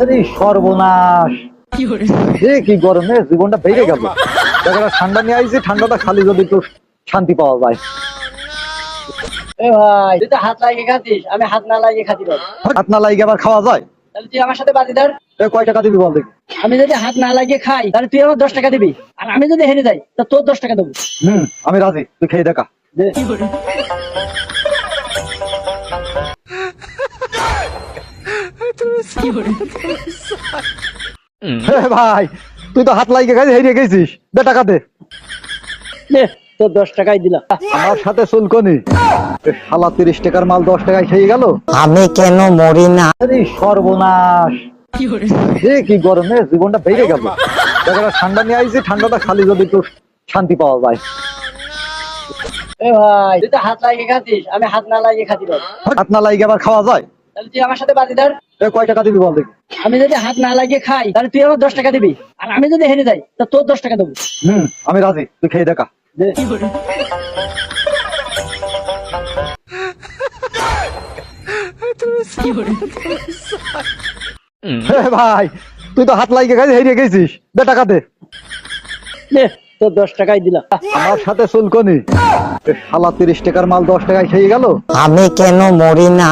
আরে সর্বনাশ, কি গরমে জীবনটা বেড়ে গেল। ঠান্ডা নিয়ে আইছি, ঠান্ডাটা খালি যদি একটু শান্তি পাওয়া যায়। এ ভাই, তুই তো হাত লাগিয়ে খাচ্ছিস, আমি হাত না লাগিয়ে খাচ্ছি ভাই। হাত না লাগিয়ে আবার খাওয়া যায়? তাহলে তুই আমার সাথে বাজি ধর। কয় টাকা দিবি বল দেখি? আমি যদি হাত না লাগিয়ে খাই তাহলে তুই আমার 10 টাকা দিবি, আর আমি যদি হেরে যাই তা তোর 10 টাকা দেবো। আমি রাজি, তুই খেয়ে দেখা। দে। ভাই, তুই তো হাত লাগিয়ে খাই হেরিয়ে গেছিস, দে টাকা দে। দে, তোর 10 টাকাই দিলাম। আমার সাথে চুলকনি শালা 30 টাকার মাল 10 টাকায় খেয়ে গেল। আমি কেন মরি না? আরে সর্বনাশ, কি গরমে জীবনটা বেড়ে গেল। ঠান্ডা নিয়ে আইছি, ঠান্ডাটা খালি যদি একটু শান্তি পাওয়া যায়। এ ভাই, তুই তো হাত লাগিয়ে খাচ্ছিস, আমি হাত না লাগিয়ে খাচ্ছি ভাই। হাত না লাগিয়ে আবার খাওয়া যায়? তাহলে তুই আমার সাথে বাজি ধর। কয় টাকা দিবি বল দেখি? আমি যদি হাত না লাগিয়ে খাই তাহলে তুই আমার 10 টাকা দিবি, আর আমি যদি হেরে যাই তা তোর 10 টাকা দেবো। আমি রাজি, তুই খেয়ে দেখা। দে। ভাই, তুই তো হাত লাগিয়ে খাই হেরিয়ে গেছিস, দে টাকা দে। দে, তোর 10 টাকাই দিলাম। আমার সাথে চুলকনি শালা 30 টাকার মাল 10 টাকায় খেয়ে গেল। আমি কেন মরি না?